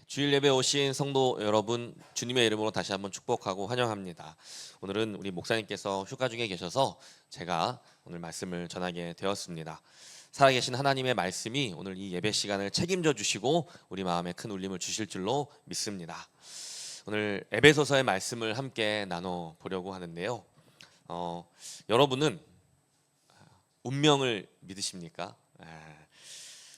주일 예배 오신 성도 여러분, 주님의 이름으로 다시 한번 축복하고 환영합니다. 오늘은 우리 목사님께서 휴가 중에 계셔서 제가 오늘 말씀을 전하게 되었습니다. 살아계신 하나님의 말씀이 오늘 이 예배 시간을 책임져 주시고 우리 마음에 큰 울림을 주실 줄로 믿습니다. 오늘 에베소서의 말씀을 함께 나눠 보려고 하는데요. 여러분은 운명을 믿으십니까?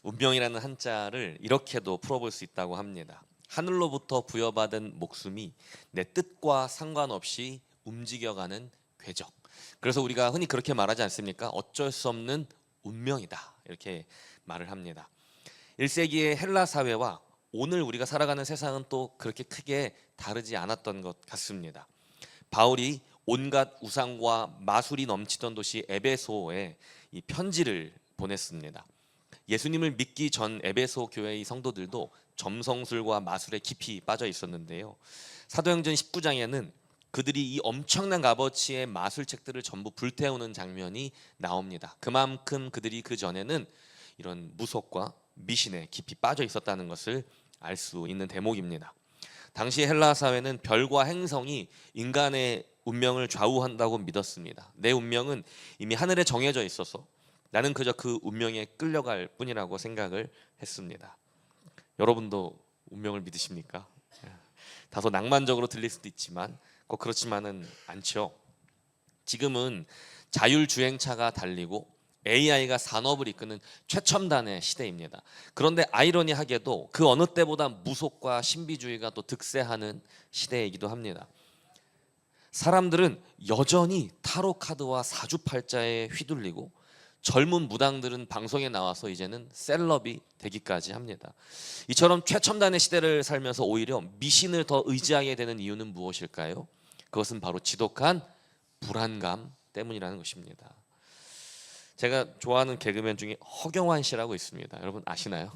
운명이라는 한자를 이렇게도 풀어볼 수 있다고 합니다. 하늘로부터 부여받은 목숨이 내 뜻과 상관없이 움직여가는 궤적. 그래서 우리가 흔히 그렇게 말하지 않습니까? 어쩔 수 없는 운명이다, 이렇게 말을 합니다. 1세기의 헬라 사회와 오늘 우리가 살아가는 세상은 또 그렇게 크게 다르지 않았던 것 같습니다. 바울이 온갖 우상과 마술이 넘치던 도시 에베소에 이 편지를 보냈습니다. 예수님을 믿기 전 에베소 교회의 성도들도 점성술과 마술에 깊이 빠져 있었는데요. 사도행전 19장에는 그들이 이 엄청난 값어치의 마술책들을 전부 불태우는 장면이 나옵니다. 그만큼 그들이 그 전에는 이런 무속과 미신에 깊이 빠져 있었다는 것을 알 수 있는 대목입니다. 당시 헬라 사회는 별과 행성이 인간의 운명을 좌우한다고 믿었습니다. 내 운명은 이미 하늘에 정해져 있어서 나는 그저 그 운명에 끌려갈 뿐이라고 생각을 했습니다. 여러분도 운명을 믿으십니까? 다소 낭만적으로 들릴 수도 있지만 꼭 그렇지만은 않죠. 지금은 자율주행차가 달리고 AI가 산업을 이끄는 최첨단의 시대입니다. 그런데 아이러니하게도 그 어느 때보다 무속과 신비주의가 또 득세하는 시대이기도 합니다. 사람들은 여전히 타로 카드와 사주팔자에 휘둘리고 젊은 무당들은 방송에 나와서 이제는 셀럽이 되기까지 합니다. 이처럼 최첨단의 시대를 살면서 오히려 미신을 더 의지하게 되는 이유는 무엇일까요? 그것은 바로 지독한 불안감 때문이라는 것입니다. 제가 좋아하는 개그맨 중에 허경환 씨라고 있습니다. 여러분 아시나요?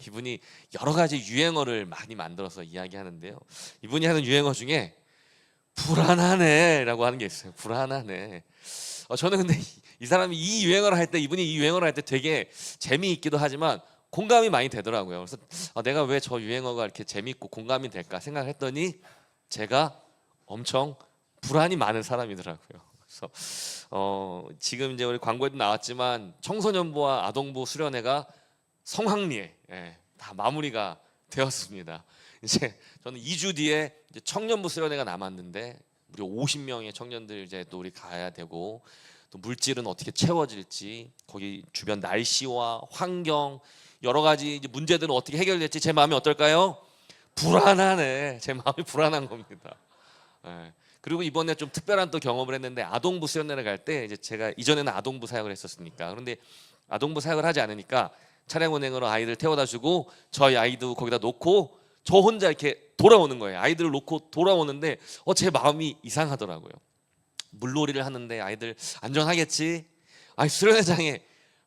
이분이 여러 가지 유행어를 많이 만들어서 이야기하는데요. 이분이 하는 유행어 중에 불안하네 라고 하는 게 있어요. 불안하네. 저는 근데 이 사람이 이 유행어를 할 때, 이분이 이 유행어를 할 때 되게 재미있기도 하지만 공감이 많이 되더라고요. 그래서 내가 왜 저 유행어가 이렇게 재미있고 공감이 될까 생각을 했더니 제가 엄청 불안이 많은 사람이더라고요. 그래서 지금 이제 우리 광고에도 나왔지만 청소년부와 아동부 수련회가 성황리에 다 마무리가 되었습니다. 이제 저는 2주 뒤에 이제 청년부 수련회가 남았는데 우리 50명의 청년들 이제 또 우리 가야 되고 또 물질은 어떻게 채워질지 거기 주변 날씨와 환경 여러 가지 이제 문제들은 어떻게 해결될지 제 마음이 어떨까요? 불안하네. 제 마음이 불안한 겁니다. 그리고 이번에 좀 특별한 또 경험을 했는데 아동부 수련회를 갈 때 이제 제가 이전에는 아동부 사역을 했었으니까 그런데 아동부 사역을 하지 않으니까 차량 운행으로 아이들 태워다 주고 저희 아이도 거기다 놓고 저 혼자 이렇게 돌아오는 거예요. 아이들을 놓고 돌아오는데 제 마음이 이상하더라고요. 물놀이를 하는데 아이들 안전하겠지? 수련회장에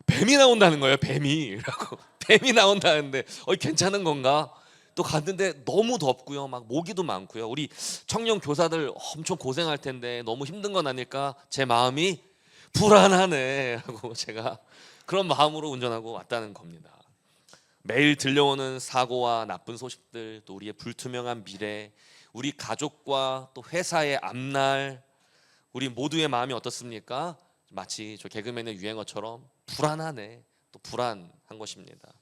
뱀이 나온다는 거예요. 뱀이 나온다는데 괜찮은 건가? 또 갔는데 너무 덥고요. 막 모기도 많고요. 우리 청년 교사들 엄청 고생할 텐데 너무 힘든 건 아닐까? 제 마음이 불안하네 하고 제가 그런 마음으로 운전하고 왔다는 겁니다. 매일 들려오는 사고와 나쁜 소식들, 또 우리의 불투명한 미래, 우리 가족과 또 회사의 앞날, 우리 모두의 마음이 어떻습니까? 마치 저 개그맨의 유행어처럼 불안하네, 또 불안한 것입니다.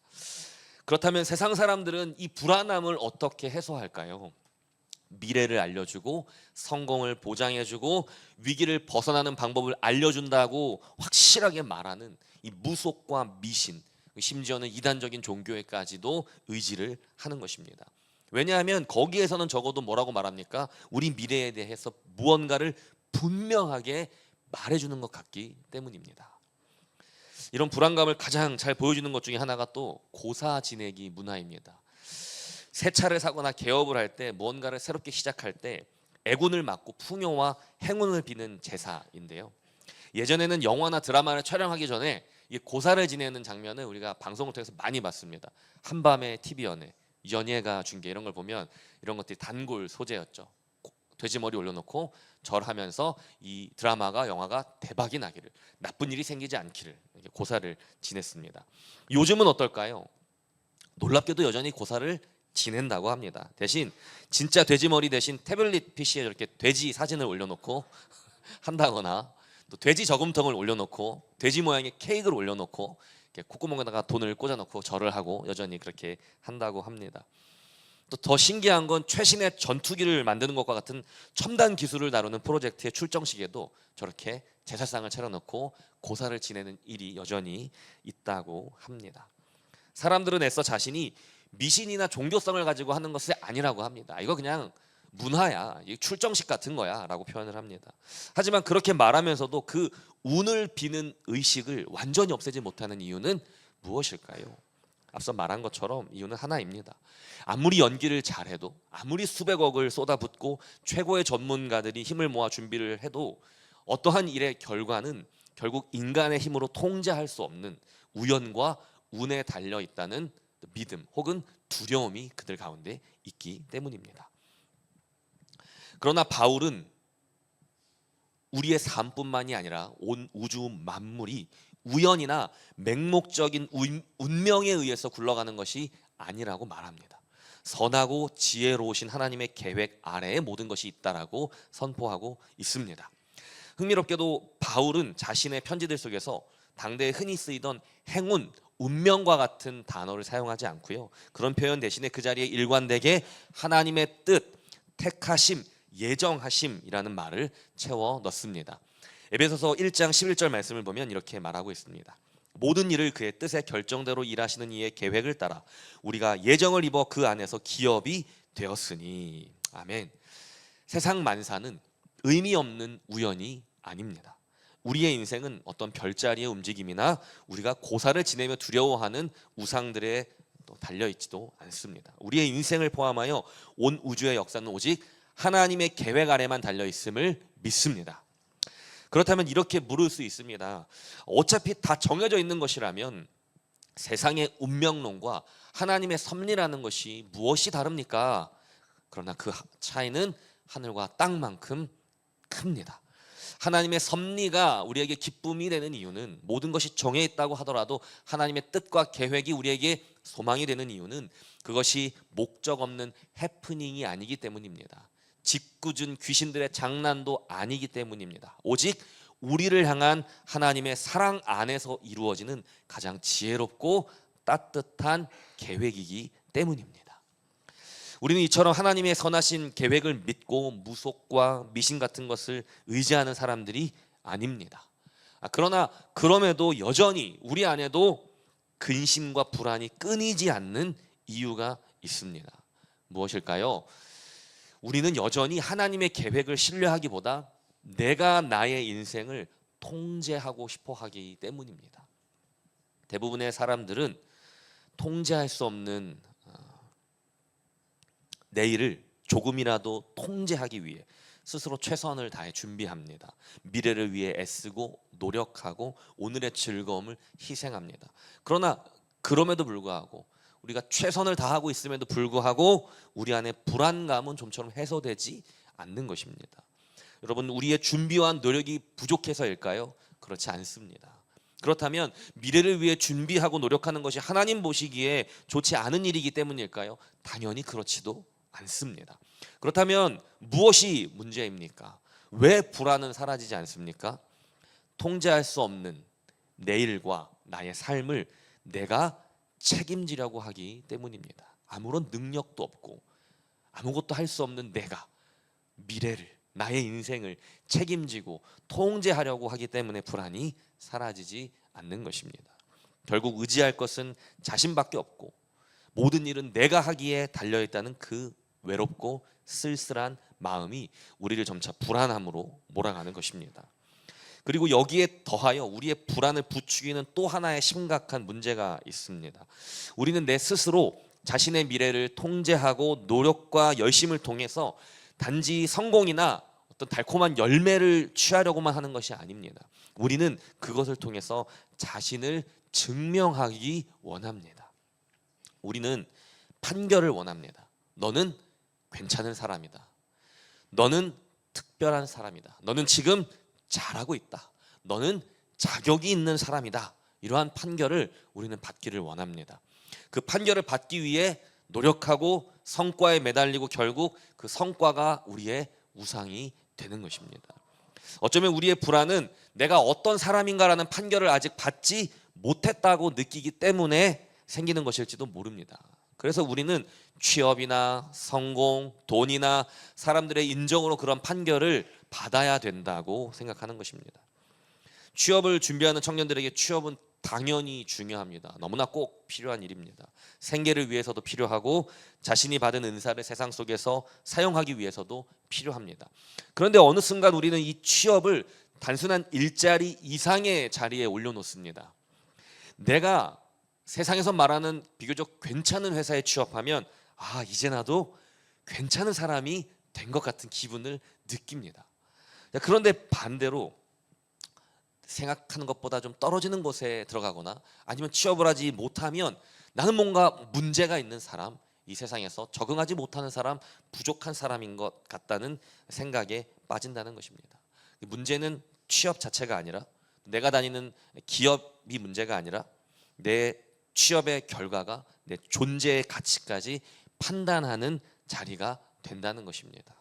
그렇다면 세상 사람들은 이 불안함을 어떻게 해소할까요? 미래를 알려주고 성공을 보장해주고 위기를 벗어나는 방법을 알려준다고 확실하게 말하는 이 무속과 미신, 심지어는 이단적인 종교에까지도 의지를 하는 것입니다. 왜냐하면 거기에서는 적어도 뭐라고 말합니까? 우리 미래에 대해서 무언가를 분명하게 말해주는 것 같기 때문입니다. 이런 불안감을 가장 잘 보여주는 것 중에 하나가 또 고사 지내기 문화입니다. 새 차를 사거나 개업을 할 때 무언가를 새롭게 시작할 때 애군을 막고 풍요와 행운을 비는 제사인데요. 예전에는 영화나 드라마를 촬영하기 전에 이 고사를 지내는 장면을 우리가 방송을 통해서 많이 봤습니다. 한밤의 TV 연예가 중계 이런 걸 보면 이런 것들이 단골 소재였죠. 돼지머리 올려놓고 절하면서 이 드라마가 영화가 대박이 나기를, 나쁜 일이 생기지 않기를 고사를 지냈습니다. 요즘은 어떨까요? 놀랍게도 여전히 고사를 지낸다고 합니다. 대신 진짜 돼지머리 대신 태블릿 PC에 저렇게 돼지 사진을 올려놓고 한다거나, 또 돼지 저금통을 올려놓고 돼지 모양의 케이크를 올려놓고 콧구멍에다가 돈을 꽂아놓고 절을 하고 여전히 그렇게 한다고 합니다. 또 더 신기한 건 최신의 전투기를 만드는 것과 같은 첨단 기술을 다루는 프로젝트의 출정식에도 저렇게 제사상을 차려놓고 고사를 지내는 일이 여전히 있다고 합니다. 사람들은 애써 자신이 미신이나 종교성을 가지고 하는 것이 아니라고 합니다. 이거 그냥 문화야, 출정식 같은 거야 라고 표현을 합니다. 하지만 그렇게 말하면서도 그 운을 비는 의식을 완전히 없애지 못하는 이유는 무엇일까요? 앞서 말한 것처럼 이유는 하나입니다. 아무리 연기를 잘해도, 아무리 수백억을 쏟아붓고 최고의 전문가들이 힘을 모아 준비를 해도 어떠한 일의 결과는 결국 인간의 힘으로 통제할 수 없는 우연과 운에 달려 있다는 믿음 혹은 두려움이 그들 가운데 있기 때문입니다. 그러나 바울은 우리의 삶뿐만이 아니라 온 우주 만물이 우연이나 맹목적인 운명에 의해서 굴러가는 것이 아니라고 말합니다. 선하고 지혜로우신 하나님의 계획 아래에 모든 것이 있다라고 선포하고 있습니다. 흥미롭게도 바울은 자신의 편지들 속에서 당대에 흔히 쓰이던 행운, 운명과 같은 단어를 사용하지 않고요. 그런 표현 대신에 그 자리에 일관되게 하나님의 뜻, 택하심, 예정하심이라는 말을 채워 넣습니다. 에베소서 1장 11절 말씀을 보면 이렇게 말하고 있습니다. 모든 일을 그의 뜻의 결정대로 일하시는 이의 계획을 따라 우리가 예정을 입어 그 안에서 기업이 되었으니. 아멘. 세상 만사는 의미 없는 우연이 아닙니다. 우리의 인생은 어떤 별자리의 움직임이나 우리가 고사를 지내며 두려워하는 우상들에 달려있지도 않습니다. 우리의 인생을 포함하여 온 우주의 역사는 오직 하나님의 계획 아래만 달려있음을 믿습니다. 그렇다면 이렇게 물을 수 있습니다. 어차피 다 정해져 있는 것이라면 세상의 운명론과 하나님의 섭리라는 것이 무엇이 다릅니까? 그러나 그 차이는 하늘과 땅만큼 큽니다. 하나님의 섭리가 우리에게 기쁨이 되는 이유는, 모든 것이 정해 있다고 하더라도 하나님의 뜻과 계획이 우리에게 소망이 되는 이유는 그것이 목적 없는 해프닝이 아니기 때문입니다. 짓궂은 귀신들의 장난도 아니기 때문입니다. 오직 우리를 향한 하나님의 사랑 안에서 이루어지는 가장 지혜롭고 따뜻한 계획이기 때문입니다. 우리는 이처럼 하나님의 선하신 계획을 믿고 무속과 미신 같은 것을 의지하는 사람들이 아닙니다. 그러나 그럼에도 여전히 우리 안에도 근심과 불안이 끊이지 않는 이유가 있습니다. 무엇일까요? 우리는 여전히 하나님의 계획을 신뢰하기보다 내가 나의 인생을 통제하고 싶어 하기 때문입니다. 대부분의 사람들은 통제할 수 없는 내일을 조금이라도 통제하기 위해 스스로 최선을 다해 준비합니다. 미래를 위해 애쓰고 노력하고 오늘의 즐거움을 희생합니다. 그러나 그럼에도 불구하고 우리가 최선을 다하고 있음에도 불구하고 우리 안에 불안감은 좀처럼 해소되지 않는 것입니다. 여러분, 우리의 준비와 노력이 부족해서일까요? 그렇지 않습니다. 그렇다면 미래를 위해 준비하고 노력하는 것이 하나님 보시기에 좋지 않은 일이기 때문일까요? 당연히 그렇지도 않습니다. 그렇다면 무엇이 문제입니까? 왜 불안은 사라지지 않습니까? 통제할 수 없는 내일과 나의 삶을 내가 책임지려고 하기 때문입니다. 아무런 능력도 없고 아무것도 할 수 없는 내가 미래를, 나의 인생을 책임지고 통제하려고 하기 때문에 불안이 사라지지 않는 것입니다. 결국 의지할 것은 자신밖에 없고 모든 일은 내가 하기에 달려있다는 그 외롭고 쓸쓸한 마음이 우리를 점차 불안함으로 몰아가는 것입니다. 그리고 여기에 더하여 우리의 불안을 부추기는 또 하나의 심각한 문제가 있습니다. 우리는 내 스스로 자신의 미래를 통제하고 노력과 열심을 통해서 단지 성공이나 어떤 달콤한 열매를 취하려고만 하는 것이 아닙니다. 우리는 그것을 통해서 자신을 증명하기 원합니다. 우리는 판결을 원합니다. 너는 괜찮은 사람이다. 너는 특별한 사람이다. 너는 지금 잘하고 있다. 너는 자격이 있는 사람이다. 이러한 판결을 우리는 받기를 원합니다. 그 판결을 받기 위해 노력하고 성과에 매달리고 결국 그 성과가 우리의 우상이 되는 것입니다. 어쩌면 우리의 불안은 내가 어떤 사람인가라는 판결을 아직 받지 못했다고 느끼기 때문에 생기는 것일지도 모릅니다. 그래서 우리는 취업이나 성공, 돈이나 사람들의 인정으로 그런 판결을 받아야 된다고 생각하는 것입니다. 취업을 준비하는 청년들에게 취업은 당연히 중요합니다. 너무나 꼭 필요한 일입니다. 생계를 위해서도 필요하고 자신이 받은 은사를 세상 속에서 사용하기 위해서도 필요합니다. 그런데 어느 순간 우리는 이 취업을 단순한 일자리 이상의 자리에 올려놓습니다. 내가 세상에서 말하는 비교적 괜찮은 회사에 취업하면 이제 나도 괜찮은 사람이 된 것 같은 기분을 느낍니다. 그런데 반대로 생각하는 것보다 좀 떨어지는 곳에 들어가거나 아니면 취업을 하지 못하면 나는 뭔가 문제가 있는 사람, 이 세상에서 적응하지 못하는 사람, 부족한 사람인 것 같다는 생각에 빠진다는 것입니다. 문제는 취업 자체가 아니라 내가 다니는 기업이 문제가 아니라 내 취업의 결과가 내 존재의 가치까지 판단하는 자리가 된다는 것입니다.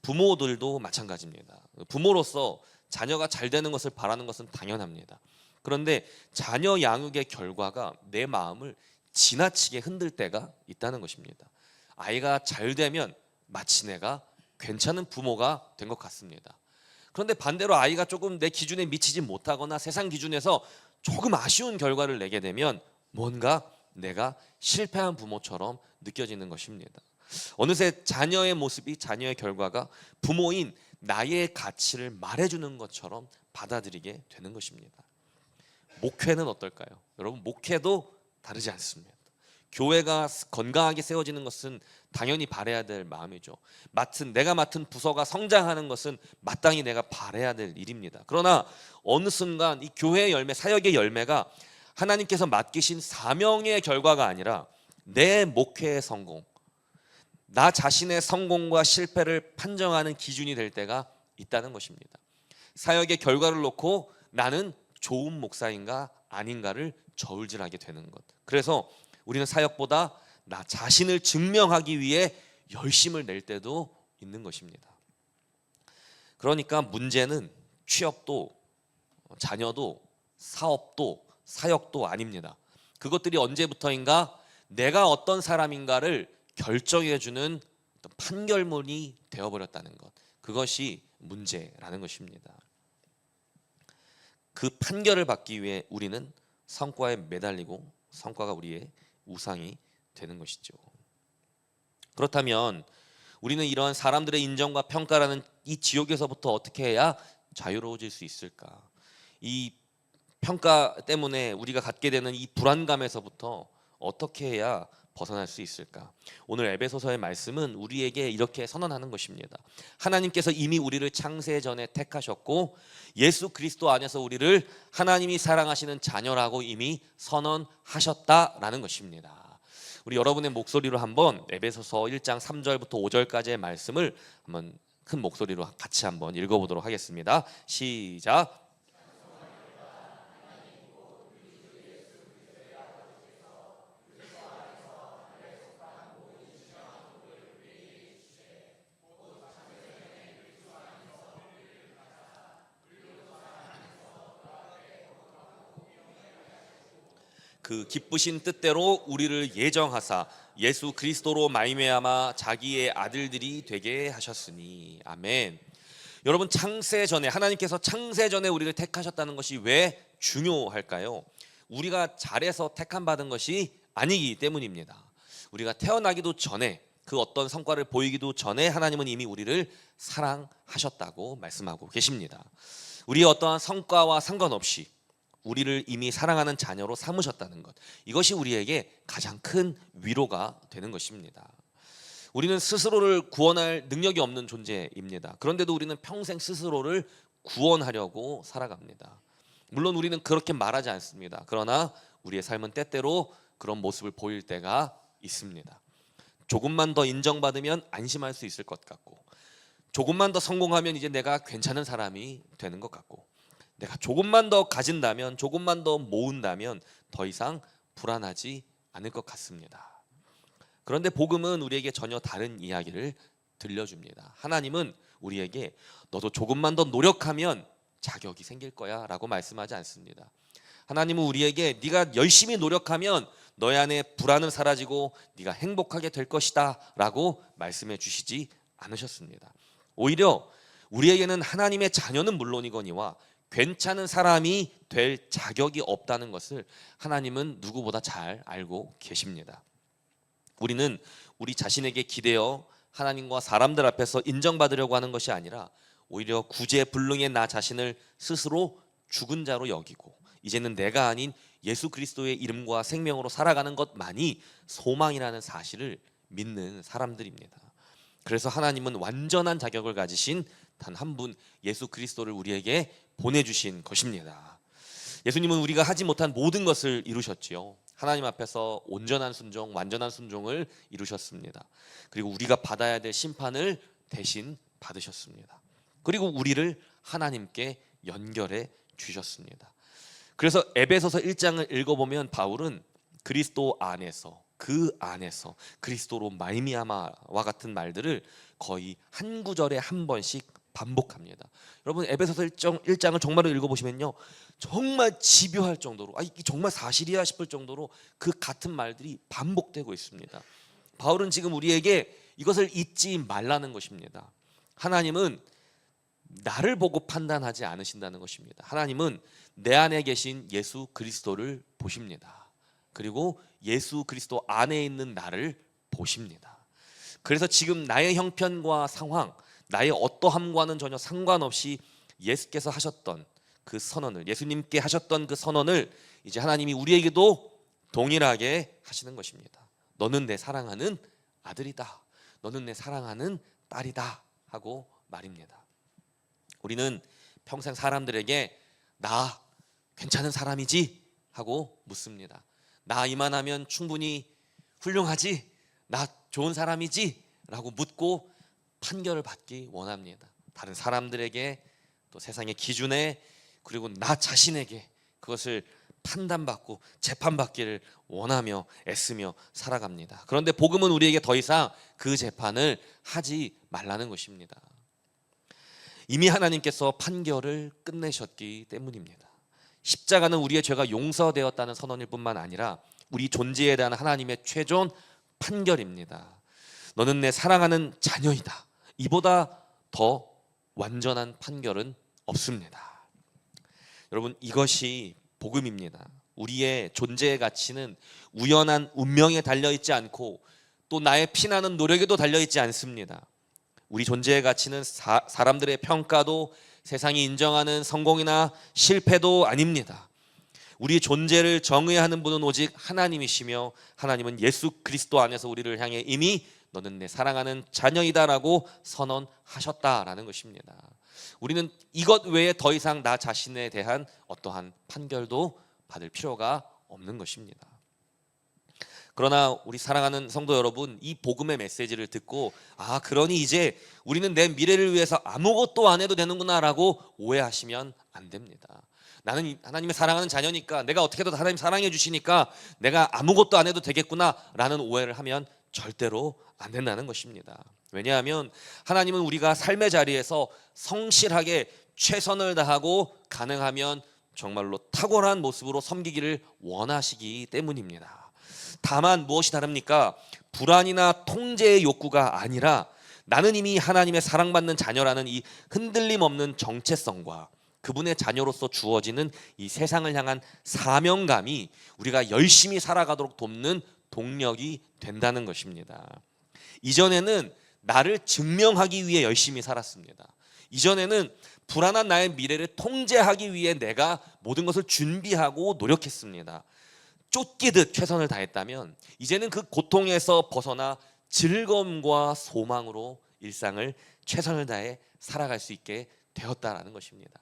부모들도 마찬가지입니다. 부모로서 자녀가 잘 되는 것을 바라는 것은 당연합니다. 그런데 자녀 양육의 결과가 내 마음을 지나치게 흔들 때가 있다는 것입니다. 아이가 잘 되면 마치 내가 괜찮은 부모가 된 것 같습니다. 그런데 반대로 아이가 조금 내 기준에 미치지 못하거나 세상 기준에서 조금 아쉬운 결과를 내게 되면 뭔가 내가 실패한 부모처럼 느껴지는 것입니다. 어느새 자녀의 모습이, 자녀의 결과가 부모인 나의 가치를 말해주는 것처럼 받아들이게 되는 것입니다. 목회는 어떨까요? 여러분, 목회도 다르지 않습니다. 교회가 건강하게 세워지는 것은 당연히 바라야 될 마음이죠. 내가 맡은 부서가 성장하는 것은 마땅히 내가 바라야 될 일입니다. 그러나 어느 순간 이 교회의 열매, 사역의 열매가 하나님께서 맡기신 사명의 결과가 아니라 내 목회의 성공, 나 자신의 성공과 실패를 판정하는 기준이 될 때가 있다는 것입니다. 사역의 결과를 놓고 나는 좋은 목사인가 아닌가를 저울질하게 되는 것. 그래서 우리는 사역보다 나 자신을 증명하기 위해 열심을 낼 때도 있는 것입니다. 그러니까 문제는 취업도 자녀도 사업도 사역도 아닙니다. 그것들이 언제부터인가 내가 어떤 사람인가를 결정해주는 어떤 판결문이 되어버렸다는 것, 그것이 문제라는 것입니다. 그 판결을 받기 위해 우리는 성과에 매달리고 성과가 우리의 우상이 되는 것이죠. 그렇다면 우리는 이러한 사람들의 인정과 평가라는 이 지옥에서부터 어떻게 해야 자유로워질 수 있을까? 이 평가 때문에 우리가 갖게 되는 이 불안감에서부터 어떻게 해야 벗어날 수 있을까? 오늘 에베소서의 말씀은 우리에게 이렇게 선언하는 것입니다. 하나님께서 이미 우리를 창세 전에 택하셨고 예수 그리스도 안에서 우리를 하나님이 사랑하시는 자녀라고 이미 선언하셨다라는 것입니다. 우리 여러분의 목소리로 한번 에베소서 1장 3절부터 5절까지의 말씀을 한번 큰 목소리로 같이 한번 읽어보도록 하겠습니다. 시작. 그 기쁘신 뜻대로 우리를 예정하사 예수 그리스도로 말미암아 자기의 아들들이 되게 하셨으니. 아멘. 여러분, 창세 전에 하나님께서 창세 전에 우리를 택하셨다는 것이 왜 중요할까요? 우리가 잘해서 택함 받은 것이 아니기 때문입니다. 우리가 태어나기도 전에, 그 어떤 성과를 보이기도 전에 하나님은 이미 우리를 사랑하셨다고 말씀하고 계십니다. 우리의 어떠한 성과와 상관없이 우리를 이미 사랑하는 자녀로 삼으셨다는 것, 이것이 우리에게 가장 큰 위로가 되는 것입니다. 우리는 스스로를 구원할 능력이 없는 존재입니다. 그런데도 우리는 평생 스스로를 구원하려고 살아갑니다. 물론 우리는 그렇게 말하지 않습니다. 그러나 우리의 삶은 때때로 그런 모습을 보일 때가 있습니다. 조금만 더 인정받으면 안심할 수 있을 것 같고, 조금만 더 성공하면 이제 내가 괜찮은 사람이 되는 것 같고, 내가 조금만 더 가진다면, 조금만 더 모은다면 더 이상 불안하지 않을 것 같습니다. 그런데 복음은 우리에게 전혀 다른 이야기를 들려줍니다. 하나님은 우리에게 너도 조금만 더 노력하면 자격이 생길 거야 라고 말씀하지 않습니다. 하나님은 우리에게 네가 열심히 노력하면 너의 안에 불안은 사라지고 네가 행복하게 될 것이다 라고 말씀해 주시지 않으셨습니다. 오히려 우리에게는 하나님의 자녀는 물론이거니와 괜찮은 사람이 될 자격이 없다는 것을 하나님은 누구보다 잘 알고 계십니다. 우리는 우리 자신에게 기대어 하나님과 사람들 앞에서 인정받으려고 하는 것이 아니라 오히려 구제불능의 나 자신을 스스로 죽은 자로 여기고 이제는 내가 아닌 예수 그리스도의 이름과 생명으로 살아가는 것만이 소망이라는 사실을 믿는 사람들입니다. 그래서 하나님은 완전한 자격을 가지신 단 한 분 예수 그리스도를 우리에게 보내주신 것입니다. 예수님은 우리가 하지 못한 모든 것을 이루셨지요. 하나님 앞에서 온전한 순종, 완전한 순종을 이루셨습니다. 그리고 우리가 받아야 될 심판을 대신 받으셨습니다. 그리고 우리를 하나님께 연결해 주셨습니다. 그래서 에베소서 1장을 읽어보면 바울은 그리스도 안에서, 그 안에서 그리스도로 말미암아와 같은 말들을 거의 한 구절에 한 번씩 반복합니다. 여러분 에베소서 1장을 정말로 읽어보시면요, 정말 집요할 정도로 이게 정말 사실이야 싶을 정도로 그 같은 말들이 반복되고 있습니다. 바울은 지금 우리에게 이것을 잊지 말라는 것입니다. 하나님은 나를 보고 판단하지 않으신다는 것입니다. 하나님은 내 안에 계신 예수 그리스도를 보십니다. 그리고 예수 그리스도 안에 있는 나를 보십니다. 그래서 지금 나의 형편과 상황, 나의 어떠함과는 전혀 상관없이 예수께서 하셨던 그 선언을, 예수님께 하셨던 그 선언을 이제 하나님이 우리에게도 동일하게 하시는 것입니다. 너는 내 사랑하는 아들이다, 너는 내 사랑하는 딸이다 하고 말입니다. 우리는 평생 사람들에게 나 괜찮은 사람이지 하고 묻습니다. 나 이만하면 충분히 훌륭하지, 나 좋은 사람이지 라고 묻고 판결을 받기 원합니다. 다른 사람들에게, 또 세상의 기준에, 그리고 나 자신에게 그것을 판단받고 재판받기를 원하며 애쓰며 살아갑니다. 그런데 복음은 우리에게 더 이상 그 재판을 하지 말라는 것입니다. 이미 하나님께서 판결을 끝내셨기 때문입니다. 십자가는 우리의 죄가 용서되었다는 선언일 뿐만 아니라 우리 존재에 대한 하나님의 최종 판결입니다. 너는 내 사랑하는 자녀이다. 이보다 더 완전한 판결은 없습니다. 여러분, 이것이 복음입니다. 우리의 존재의 가치는 우연한 운명에 달려있지 않고 또 나의 피나는 노력에도 달려있지 않습니다. 우리 존재의 가치는 사람들의 평가도, 세상이 인정하는 성공이나 실패도 아닙니다. 우리 존재를 정의하는 분은 오직 하나님이시며 하나님은 예수 그리스도 안에서 우리를 향해 이미 너는 내 사랑하는 자녀이다라고 선언하셨다라는 것입니다. 우리는 이것 외에 더 이상 나 자신에 대한 어떠한 판결도 받을 필요가 없는 것입니다. 그러나 우리 사랑하는 성도 여러분, 이 복음의 메시지를 듣고 그러니 이제 우리는 내 미래를 위해서 아무것도 안 해도 되는구나 라고 오해하시면 안 됩니다. 나는 하나님의 사랑하는 자녀니까, 내가 어떻게 해도 하나님 사랑해 주시니까 내가 아무것도 안 해도 되겠구나 라는 오해를 하면 절대로 안 된다는 것입니다. 왜냐하면 하나님은 우리가 삶의 자리에서 성실하게 최선을 다하고 가능하면 정말로 탁월한 모습으로 섬기기를 원하시기 때문입니다. 다만 무엇이 다릅니까? 불안이나 통제의 욕구가 아니라 나는 이미 하나님의 사랑받는 자녀라는 이 흔들림 없는 정체성과 그분의 자녀로서 주어지는 이 세상을 향한 사명감이 우리가 열심히 살아가도록 돕는 동력이 된다는 것입니다. 이전에는 나를 증명하기 위해 열심히 살았습니다. 이전에는 불안한 나의 미래를 통제하기 위해 내가 모든 것을 준비하고 노력했습니다. 쫓기듯 최선을 다했다면 이제는 그 고통에서 벗어나 즐거움과 소망으로 일상을 최선을 다해 살아갈 수 있게 되었다라는 것입니다.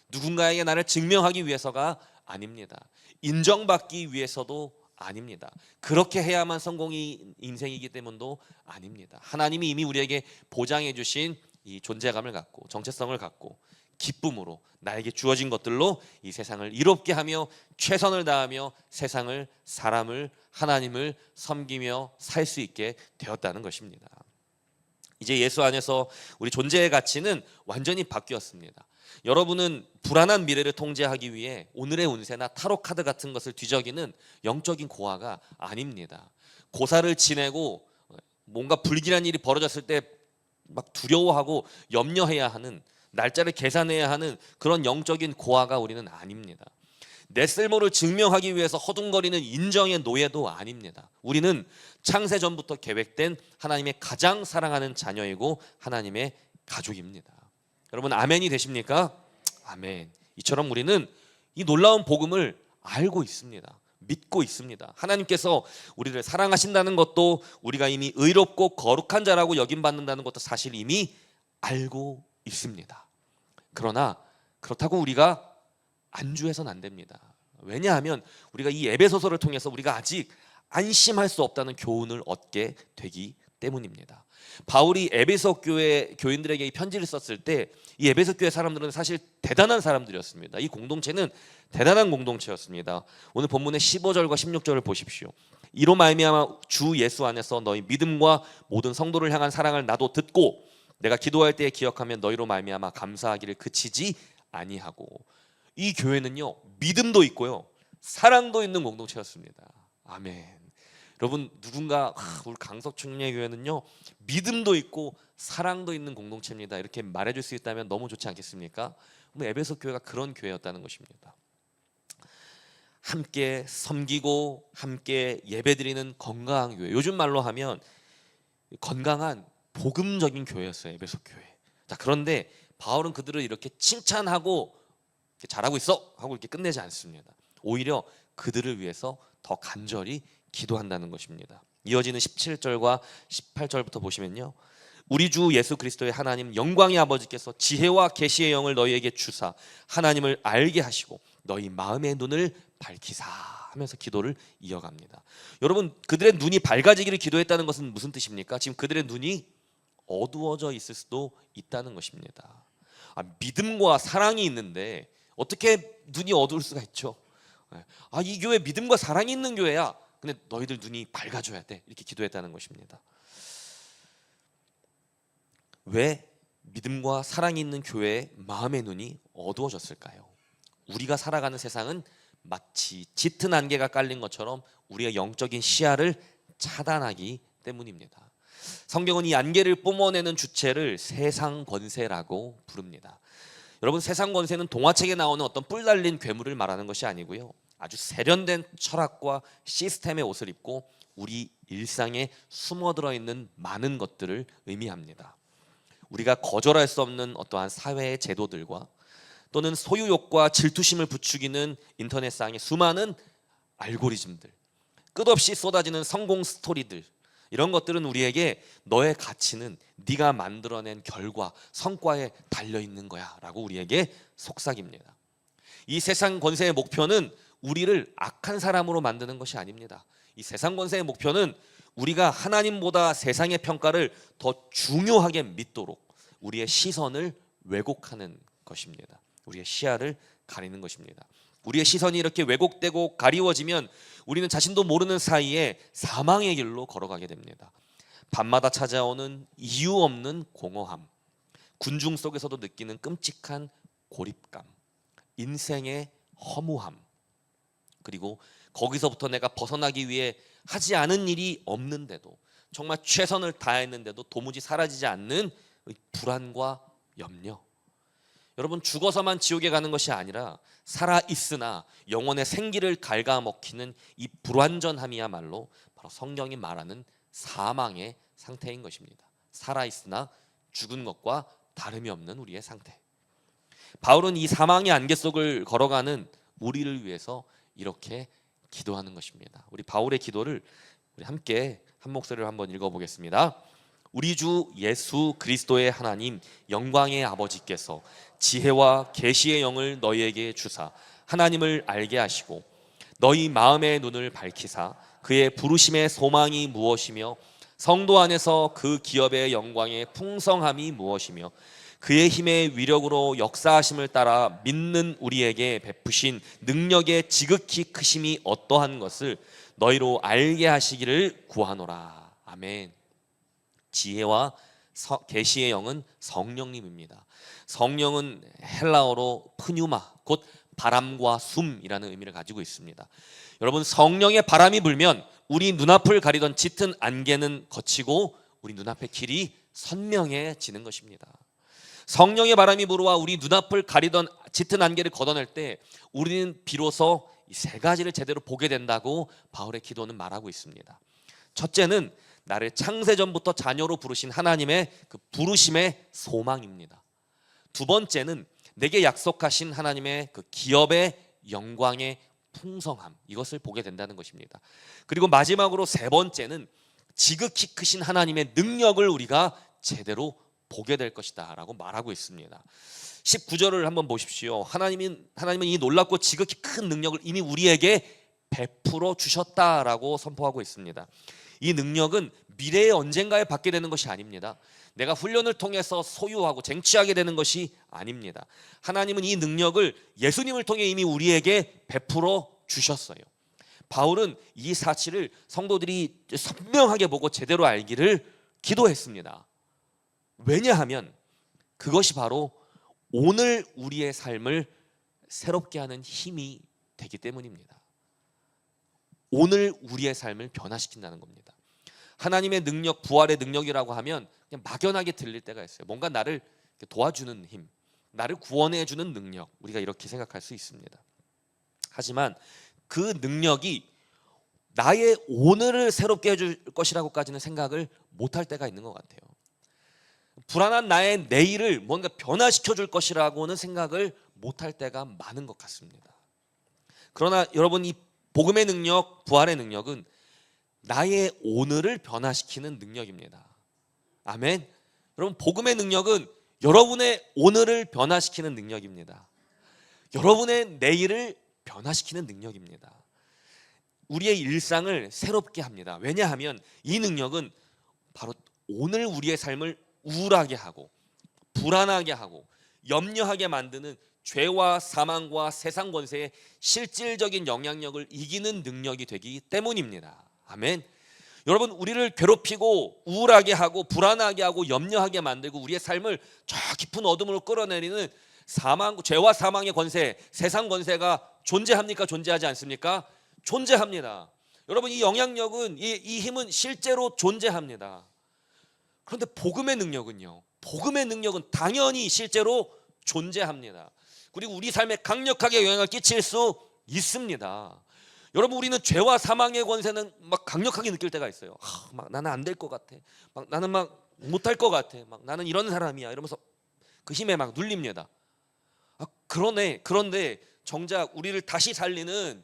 누군가에게 나를 증명하기 위해서가 아닙니다. 인정받기 위해서도 아닙니다. 그렇게 해야만 성공이 인생이기 때문도 아닙니다. 하나님이 이미 우리에게 보장해 주신 이 존재감을 갖고 정체성을 갖고 기쁨으로 나에게 주어진 것들로 이 세상을 이롭게 하며 최선을 다하며 세상을, 사람을, 하나님을 섬기며 살 수 있게 되었다는 것입니다. 이제 예수 안에서 우리 존재의 가치는 완전히 바뀌었습니다. 여러분은 불안한 미래를 통제하기 위해 오늘의 운세나 타로 카드 같은 것을 뒤적이는 영적인 고아가 아닙니다. 고사를 지내고 뭔가 불길한 일이 벌어졌을 때 막 두려워하고 염려해야 하는, 날짜를 계산해야 하는 그런 영적인 고아가 우리는 아닙니다. 내 쓸모를 증명하기 위해서 허둥거리는 인정의 노예도 아닙니다. 우리는 창세 전부터 계획된 하나님의 가장 사랑하는 자녀이고 하나님의 가족입니다. 여러분 아멘이 되십니까? 아멘. 이처럼 우리는 이 놀라운 복음을 알고 있습니다. 믿고 있습니다. 하나님께서 우리를 사랑하신다는 것도, 우리가 이미 의롭고 거룩한 자라고 여김받는다는 것도 사실 이미 알고 있습니다. 그러나 그렇다고 우리가 안주해서는 안 됩니다. 왜냐하면 우리가 이 에베소서를 통해서 우리가 아직 안심할 수 없다는 교훈을 얻게 되기 때문입니다. 바울이 에베소 교회 교인들에게 이 편지를 썼을 때 이 에베소 교회 사람들은 사실 대단한 사람들이었습니다. 이 공동체는 대단한 공동체였습니다. 오늘 본문의 15절과 16절을 보십시오. 이로 말미암아 주 예수 안에서 너희 믿음과 모든 성도를 향한 사랑을 나도 듣고 내가 기도할 때에 기억하며 너희로 말미암아 감사하기를 그치지 아니하고. 이 교회는요, 믿음도 있고요, 사랑도 있는 공동체였습니다. 아멘. 여러분, 누군가 우리 강석충녀 교회는요 믿음도 있고 사랑도 있는 공동체입니다, 이렇게 말해줄 수 있다면 너무 좋지 않겠습니까? 에베소 교회가 그런 교회였다는 것입니다. 함께 섬기고 함께 예배드리는 건강한 교회, 요즘 말로 하면 건강한 복음적인 교회였어요, 에베소 교회. 자, 그런데 바울은 그들을 이렇게 칭찬하고 잘하고 있어 하고 이렇게 끝내지 않습니다. 오히려 그들을 위해서 더 간절히 기도한다는 것입니다. 이어지는 17절과 18절부터 보시면요, 우리 주 예수 그리스도의 하나님 영광의 아버지께서 지혜와 계시의 영을 너희에게 주사 하나님을 알게 하시고 너희 마음의 눈을 밝히사 하면서 기도를 이어갑니다. 여러분, 그들의 눈이 밝아지기를 기도했다는 것은 무슨 뜻입니까? 지금 그들의 눈이 어두워져 있을 수도 있다는 것입니다. 믿음과 사랑이 있는데 어떻게 눈이 어두울 수가 있죠? 이 교회 믿음과 사랑이 있는 교회야. 근데 너희들 눈이 밝아져야 돼. 이렇게 기도했다는 것입니다. 왜 믿음과 사랑이 있는 교회의 마음의 눈이 어두워졌을까요? 우리가 살아가는 세상은 마치 짙은 안개가 깔린 것처럼 우리의 영적인 시야를 차단하기 때문입니다. 성경은 이 안개를 뿜어내는 주체를 세상 권세라고 부릅니다. 여러분, 세상 권세는 동화책에 나오는 어떤 뿔 달린 괴물을 말하는 것이 아니고요, 아주 세련된 철학과 시스템의 옷을 입고 우리 일상에 숨어들어 있는 많은 것들을 의미합니다. 우리가 거절할 수 없는 어떠한 사회의 제도들과 또는 소유욕과 질투심을 부추기는 인터넷상의 수많은 알고리즘들, 끝없이 쏟아지는 성공 스토리들, 이런 것들은 우리에게 너의 가치는 네가 만들어낸 결과, 성과에 달려있는 거야 라고 우리에게 속삭입니다. 이 세상 권세의 목표는 우리를 악한 사람으로 만드는 것이 아닙니다. 이 세상 권세의 목표는 우리가 하나님보다 세상의 평가를 더 중요하게 믿도록 우리의 시선을 왜곡하는 것입니다. 우리의 시야를 가리는 것입니다. 우리의 시선이 이렇게 왜곡되고 가리워지면 우리는 자신도 모르는 사이에 사망의 길로 걸어가게 됩니다. 밤마다 찾아오는 이유 없는 공허함, 군중 속에서도 느끼는 끔찍한 고립감, 인생의 허무함, 그리고 거기서부터 내가 벗어나기 위해 하지 않은 일이 없는데도, 정말 최선을 다했는데도 도무지 사라지지 않는 불안과 염려. 여러분, 죽어서만 지옥에 가는 것이 아니라 살아있으나 영혼의 생기를 갉아먹히는 이 불완전함이야말로 바로 성경이 말하는 사망의 상태인 것입니다. 살아있으나 죽은 것과 다름이 없는 우리의 상태. 바울은 이 사망의 안개 속을 걸어가는 우리를 위해서 이렇게 기도하는 것입니다. 우리 바울의 기도를 우리 함께 한 목소리로 한번 읽어보겠습니다. 우리 주 예수 그리스도의 하나님 영광의 아버지께서 지혜와 계시의 영을 너희에게 주사 하나님을 알게 하시고 너희 마음의 눈을 밝히사 그의 부르심의 소망이 무엇이며 성도 안에서 그 기업의 영광의 풍성함이 무엇이며 그의 힘의 위력으로 역사하심을 따라 믿는 우리에게 베푸신 능력의 지극히 크심이 어떠한 것을 너희로 알게 하시기를 구하노라. 아멘. 지혜와 계시의 영은 성령님입니다. 성령은 헬라어로 프뉴마, 곧 바람과 숨이라는 의미를 가지고 있습니다. 여러분, 성령의 바람이 불면 우리 눈앞을 가리던 짙은 안개는 걷히고 우리 눈앞의 길이 선명해지는 것입니다. 성령의 바람이 불어와 우리 눈앞을 가리던 짙은 안개를 걷어낼 때 우리는 비로소 이 세 가지를 제대로 보게 된다고 바울의 기도는 말하고 있습니다. 첫째는 나를 창세전부터 자녀로 부르신 하나님의 그 부르심의 소망입니다. 두 번째는 내게 약속하신 하나님의 그 기업의 영광의 풍성함, 이것을 보게 된다는 것입니다. 그리고 마지막으로 세 번째는 지극히 크신 하나님의 능력을 우리가 제대로 보게 될 것이다 라고 말하고 있습니다. 19절을 한번 보십시오. 하나님은 이 놀랍고 지극히 큰 능력을 이미 우리에게 베풀어 주셨다라고 선포하고 있습니다. 이 능력은 미래의 언젠가에 받게 되는 것이 아닙니다. 내가 훈련을 통해서 소유하고 쟁취하게 되는 것이 아닙니다. 하나님은 이 능력을 예수님을 통해 이미 우리에게 베풀어 주셨어요. 바울은 이 사실을 성도들이 선명하게 보고 제대로 알기를 기도했습니다. 왜냐하면 그것이 바로 오늘 우리의 삶을 새롭게 하는 힘이 되기 때문입니다. 오늘 우리의 삶을 변화시킨다는 겁니다. 하나님의 능력, 부활의 능력이라고 하면 그냥 막연하게 들릴 때가 있어요. 뭔가 나를 도와주는 힘, 나를 구원해주는 능력, 우리가 이렇게 생각할 수 있습니다. 하지만 그 능력이 나의 오늘을 새롭게 해줄 것이라고까지는 생각을 못할 때가 있는 것 같아요. 불안한 나의 내일을 뭔가 변화시켜 줄 것이라고는 생각을 못할 때가 많은 것 같습니다. 그러나 여러분, 이 복음의 능력, 부활의 능력은 나의 오늘을 변화시키는 능력입니다. 아멘. 여러분, 복음의 능력은 여러분의 오늘을 변화시키는 능력입니다. 여러분의 내일을 변화시키는 능력입니다. 우리의 일상을 새롭게 합니다. 왜냐하면 이 능력은 바로 오늘 우리의 삶을 우울하게 하고 불안하게 하고 염려하게 만드는 죄와 사망과 세상 권세의 실질적인 영향력을 이기는 능력이 되기 때문입니다. 아멘. 여러분, 우리를 괴롭히고 우울하게 하고 불안하게 하고 염려하게 만들고 우리의 삶을 저 깊은 어둠으로 끌어내리는 죄와 사망의 권세, 세상 권세가 존재합니까? 존재하지 않습니까? 존재합니다. 여러분, 이 영향력은 이 힘은 실제로 존재합니다. 그런데 복음의 능력은요, 복음의 능력은 당연히 실제로 존재합니다. 그리고 우리 삶에 강력하게 영향을 끼칠 수 있습니다. 여러분, 우리는 죄와 사망의 권세는 막 강력하게 느낄 때가 있어요. 막 나는 안 될 것 같아. 막 나는 막 못할 것 같아. 막 나는 이런 사람이야. 이러면서 그 힘에 막 눌립니다. 그런데 정작 우리를 다시 살리는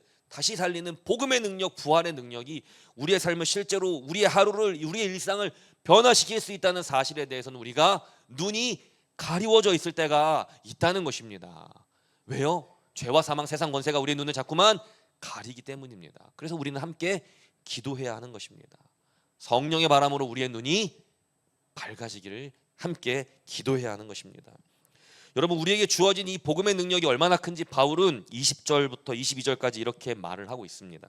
복음의 능력, 부활의 능력이 우리의 삶을 실제로 우리의 하루를, 우리의 일상을 변화시킬 수 있다는 사실에 대해서는 우리가 눈이 가리워져 있을 때가 있다는 것입니다. 왜요? 죄와 사망, 세상 권세가 우리의 눈을 자꾸만 가리기 때문입니다. 그래서 우리는 함께 기도해야 하는 것입니다. 성령의 바람으로 우리의 눈이 밝아지기를 함께 기도해야 하는 것입니다. 여러분, 우리에게 주어진 이 복음의 능력이 얼마나 큰지 바울은 20절부터 22절까지 이렇게 말을 하고 있습니다.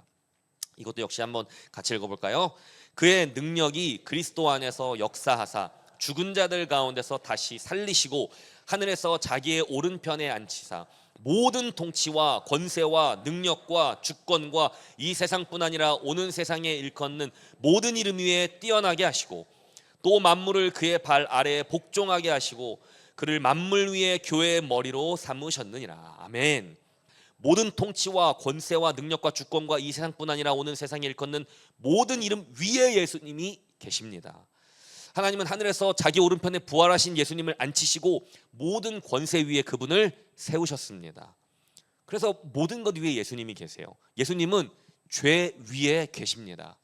이것도 역시 한번 같이 읽어볼까요? 그의 능력이 그리스도 안에서 역사하사 죽은 자들 가운데서 다시 살리시고 하늘에서 자기의 오른편에 앉히사 모든 통치와 권세와 능력과 주권과 이 세상뿐 아니라 오는 세상에 일컫는 모든 이름 위에 뛰어나게 하시고 또 만물을 그의 발 아래에 복종하게 하시고 그를 만물 위에 교회의 머리로 삼으셨느니라. 아멘. 모든 통치와 권세와 능력과 주권과 이 세상뿐 아니라 오는 세상에 일컫는 모든 이름 위에 예수님이 계십니다. 하나님은 하늘에서 자기 오른편에 부활하신 예수님을 앉히시고 모든 권세 위에 그분을 세우셨습니다. 그래서 모든 것 위에 예수님이 계세요. 예수님은 죄 위에 계십니다.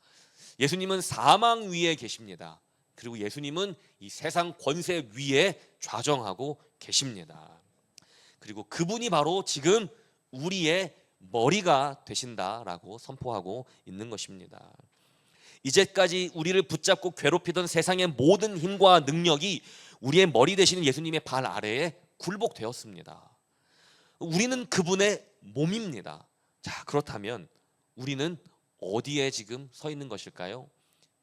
예수님은 사망 위에 계십니다. 그리고 예수님은 이 세상 권세 위에 좌정하고 계십니다. 그리고 그분이 바로 지금 우리의 머리가 되신다라고 선포하고 있는 것입니다. 이제까지 우리를 붙잡고 괴롭히던 세상의 모든 힘과 능력이 우리의 머리 되시는 예수님의 발 아래에 굴복되었습니다. 우리는 그분의 몸입니다. 자, 그렇다면 우리는 어디에 지금 서 있는 것일까요?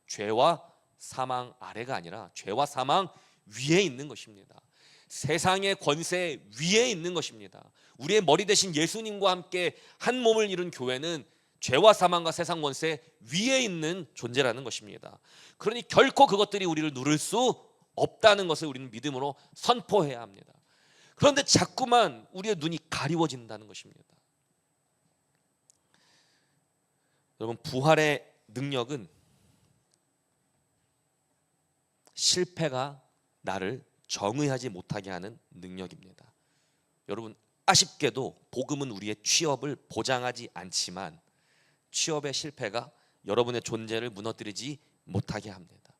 죄와 사망 아래가 아니라 죄와 사망 위에 있는 것입니다. 세상의 권세 위에 있는 것입니다. 우리의 머리 되신 예수님과 함께 한 몸을 이룬 교회는 죄와 사망과 세상 권세 위에 있는 존재라는 것입니다. 그러니 결코 그것들이 우리를 누를 수 없다는 것을 우리는 믿음으로 선포해야 합니다. 그런데 자꾸만 우리의 눈이 가리워진다는 것입니다. 여러분, 부활의 능력은 실패가 나를 정의하지 못하게 하는 능력입니다. 여러분, 아쉽게도 복음은 우리의 취업을 보장하지 않지만 취업의 실패가 여러분의 존재를 무너뜨리지 못하게 합니다.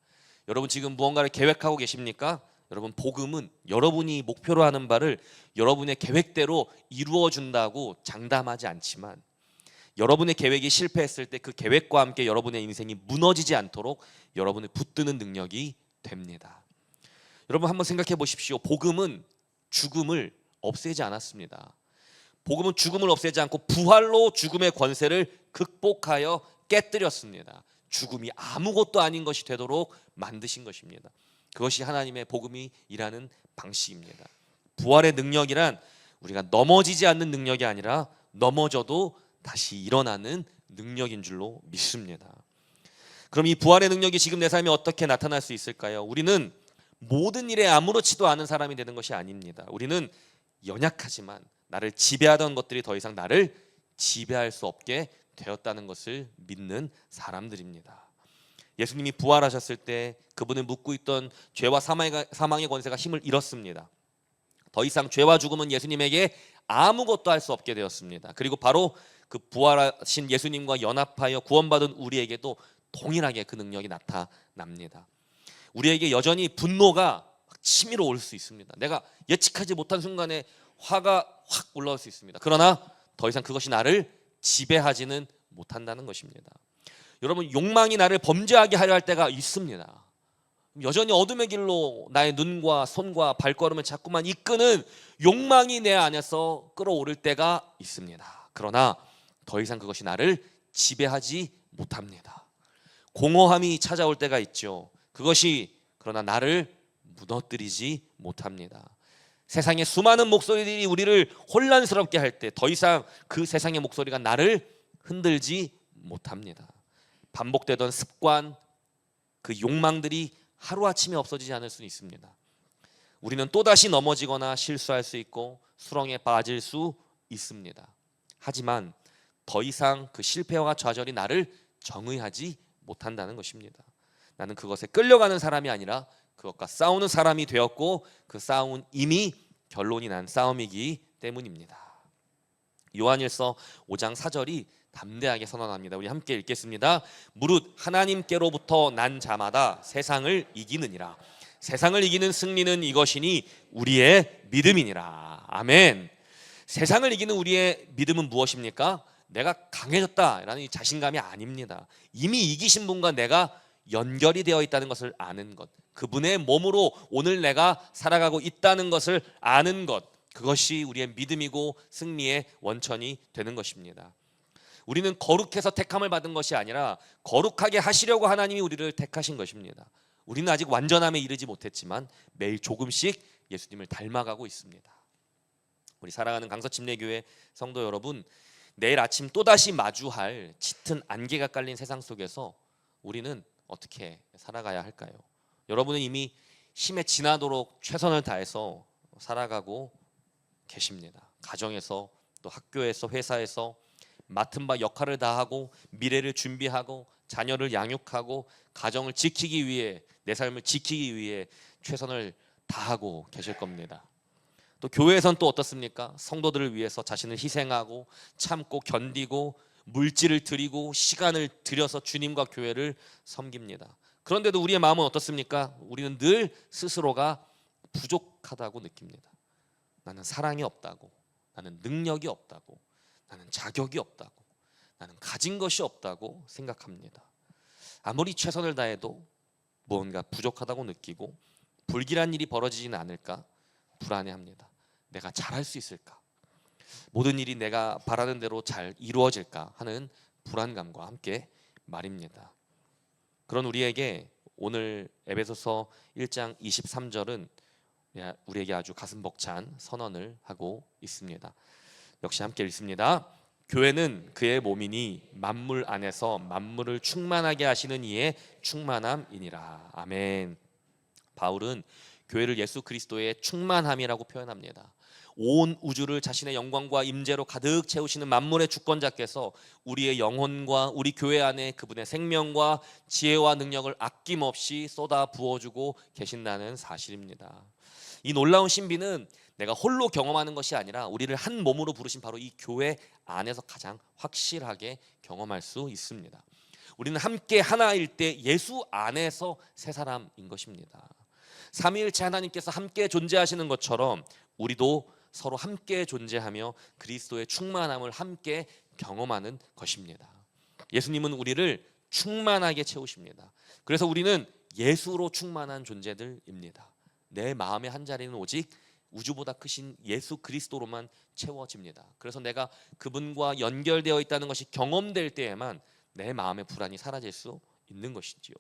여러분, 지금 무언가를 계획하고 계십니까? 여러분, 복음은 여러분이 목표로 하는 바를 여러분의 계획대로 이루어 준다고 장담하지 않지만 여러분의 계획이 실패했을 때 그 계획과 함께 여러분의 인생이 무너지지 않도록 여러분을 붙드는 능력이 됩니다. 여러분, 한번 생각해 보십시오. 복음은 죽음을 없애지 않았습니다. 복음은 죽음을 없애지 않고 부활로 죽음의 권세를 극복하여 깨뜨렸습니다. 죽음이 아무것도 아닌 것이 되도록 만드신 것입니다. 그것이 하나님의 복음이 일하는 방식입니다. 부활의 능력이란 우리가 넘어지지 않는 능력이 아니라 넘어져도 다시 일어나는 능력인 줄로 믿습니다. 그럼 이 부활의 능력이 지금 내 삶에 어떻게 나타날 수 있을까요? 우리는 모든 일에 아무렇지도 않은 사람이 되는 것이 아닙니다. 우리는 연약하지만 나를 지배하던 것들이 더 이상 나를 지배할 수 없게 되었다는 것을 믿는 사람들입니다. 예수님이 부활하셨을 때 그분을 묶고 있던 죄와 사망의 권세가 힘을 잃었습니다. 더 이상 죄와 죽음은 예수님에게 아무것도 할 수 없게 되었습니다. 그리고 바로 그 부활하신 예수님과 연합하여 구원받은 우리에게도 동일하게 그 능력이 나타납니다. 우리에게 여전히 분노가 치밀어 올 수 있습니다. 내가 예측하지 못한 순간에 화가 확 올라올 수 있습니다. 그러나 더 이상 그것이 나를 지배하지는 못한다는 것입니다. 여러분, 욕망이 나를 범죄하게 하려 할 때가 있습니다. 여전히 어둠의 길로 나의 눈과 손과 발걸음을 자꾸만 이끄는 욕망이 내 안에서 끌어오를 때가 있습니다. 그러나 더 이상 그것이 나를 지배하지 못합니다. 공허함이 찾아올 때가 있죠. 그것이 그러나 나를 무너뜨리지 못합니다. 세상의 수많은 목소리들이 우리를 혼란스럽게 할 때 더 이상 그 세상의 목소리가 나를 흔들지 못합니다. 반복되던 습관, 그 욕망들이 하루아침에 없어지지 않을 수 있습니다. 우리는 또다시 넘어지거나 실수할 수 있고 수렁에 빠질 수 있습니다. 하지만 더 이상 그 실패와 좌절이 나를 정의하지 못한다는 것입니다. 나는 그것에 끌려가는 사람이 아니라 그것과 싸우는 사람이 되었고 그 싸움은 이미 결론이 난 싸움이기 때문입니다. 요한일서 5장 4절이 담대하게 선언합니다. 우리 함께 읽겠습니다. 무릇 하나님께로부터 난 자마다 세상을 이기느니라. 세상을 이기는 승리는 이것이니 우리의 믿음이니라. 아멘. 세상을 이기는 우리의 믿음은 무엇입니까? 내가 강해졌다라는 이 자신감이 아닙니다. 이미 이기신 분과 내가 연결이 되어 있다는 것을 아는 것, 그분의 몸으로 오늘 내가 살아가고 있다는 것을 아는 것, 그것이 우리의 믿음이고 승리의 원천이 되는 것입니다. 우리는 거룩해서 택함을 받은 것이 아니라 거룩하게 하시려고 하나님이 우리를 택하신 것입니다. 우리는 아직 완전함에 이르지 못했지만 매일 조금씩 예수님을 닮아가고 있습니다. 우리 사랑하는 강서침례교회 성도 여러분, 내일 아침 또다시 마주할 짙은 안개가 깔린 세상 속에서 우리는 어떻게 살아가야 할까요? 여러분은 이미 힘에 지나도록 최선을 다해서 살아가고 계십니다. 가정에서, 또 학교에서, 회사에서 맡은 바 역할을 다하고 미래를 준비하고 자녀를 양육하고 가정을 지키기 위해, 내 삶을 지키기 위해 최선을 다하고 계실 겁니다. 또 교회에선 또 어떻습니까? 성도들을 위해서 자신을 희생하고 참고 견디고 물질을 드리고 시간을 들여서 주님과 교회를 섬깁니다. 그런데도 우리의 마음은 어떻습니까? 우리는 늘 스스로가 부족하다고 느낍니다. 나는 사랑이 없다고, 나는 능력이 없다고, 나는 자격이 없다고, 나는 가진 것이 없다고 생각합니다. 아무리 최선을 다해도 무언가 부족하다고 느끼고 불길한 일이 벌어지지는 않을까 불안해합니다. 내가 잘할 수 있을까? 모든 일이 내가 바라는 대로 잘 이루어질까 하는 불안감과 함께 말입니다. 그런 우리에게 오늘 에베소서 1장 23절은 우리에게 아주 가슴 벅찬 선언을 하고 있습니다. 역시 함께 읽습니다. 교회는 그의 몸이니 만물 안에서 만물을 충만하게 하시는 이의 충만함이니라. 아멘. 바울은 교회를 예수 그리스도의 충만함이라고 표현합니다. 온 우주를 자신의 영광과 임재로 가득 채우시는 만물의 주권자께서 우리의 영혼과 우리 교회 안에 그분의 생명과 지혜와 능력을 아낌없이 쏟아 부어주고 계신다는 사실입니다. 이 놀라운 신비는 내가 홀로 경험하는 것이 아니라 우리를 한 몸으로 부르신 바로 이 교회 안에서 가장 확실하게 경험할 수 있습니다. 우리는 함께 하나일 때 예수 안에서 새 사람인 것입니다. 삼위일체 하나님께서 함께 존재하시는 것처럼 우리도 서로 함께 존재하며 그리스도의 충만함을 함께 경험하는 것입니다. 예수님은 우리를 충만하게 채우십니다. 그래서 우리는 예수로 충만한 존재들입니다. 내 마음의 한 자리는 오직 우주보다 크신 예수 그리스도로만 채워집니다. 그래서 내가 그분과 연결되어 있다는 것이 경험될 때에만 내 마음의 불안이 사라질 수 있는 것이지요.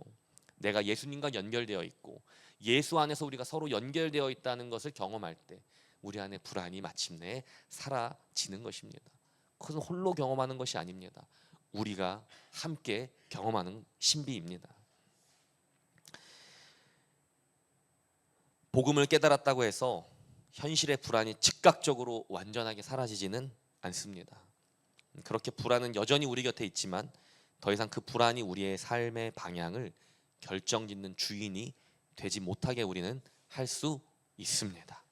내가 예수님과 연결되어 있고 예수 안에서 우리가 서로 연결되어 있다는 것을 경험할 때 우리 안에 불안이 마침내 사라지는 것입니다. 그것은 홀로 경험하는 것이 아닙니다. 우리가 함께 경험하는 신비입니다. 복음을 깨달았다고 해서 현실의 불안이 즉각적으로 완전하게 사라지지는 않습니다. 그렇게 불안은 여전히 우리 곁에 있지만 더 이상 그 불안이 우리의 삶의 방향을 결정짓는 주인이 되지 못하게 우리는 할 수 있습니다.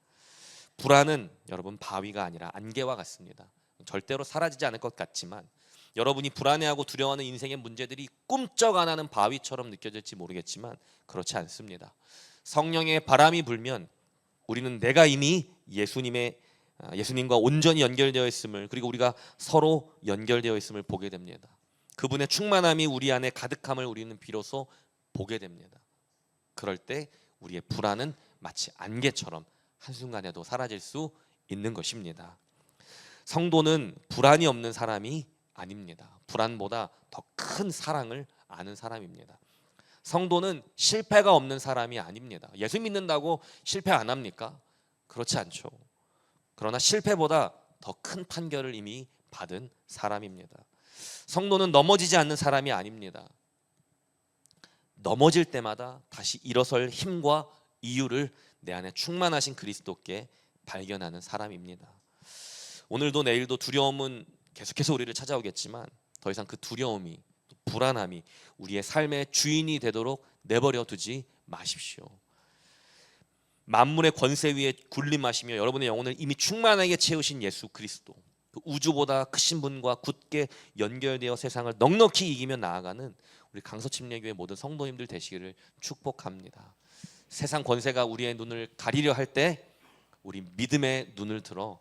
불안은 여러분 바위가 아니라 안개와 같습니다. 절대로 사라지지 않을 것 같지만 여러분이 불안해하고 두려워하는 인생의 문제들이 꿈쩍 안 하는 바위처럼 느껴질지 모르겠지만 그렇지 않습니다. 성령의 바람이 불면 우리는 내가 이미 예수님과 온전히 연결되어 있음을, 그리고 우리가 서로 연결되어 있음을 보게 됩니다. 그분의 충만함이 우리 안에 가득함을 우리는 비로소 보게 됩니다. 그럴 때 우리의 불안은 마치 안개처럼 한순간에도 사라질 수 있는 것입니다. 성도는 불안이 없는 사람이 아닙니다. 불안보다 더 큰 사랑을 아는 사람입니다. 성도는 실패가 없는 사람이 아닙니다. 예수 믿는다고 실패 안 합니까? 그렇지 않죠. 그러나 실패보다 더 큰 판결을 이미 받은 사람입니다. 성도는 넘어지지 않는 사람이 아닙니다. 넘어질 때마다 다시 일어설 힘과 이유를 내 안에 충만하신 그리스도께 발견하는 사람입니다. 오늘도 내일도 두려움은 계속해서 우리를 찾아오겠지만 더 이상 그 두려움이, 불안함이 우리의 삶의 주인이 되도록 내버려 두지 마십시오. 만물의 권세 위에 군림하시며 여러분의 영혼을 이미 충만하게 채우신 예수 그리스도, 그 우주보다 크신 분과 굳게 연결되어 세상을 넉넉히 이기며 나아가는 우리 강서침례교회 모든 성도님들 되시기를 축복합니다. 세상 권세가 우리의 눈을 가리려 할 때 우리 믿음의 눈을 들어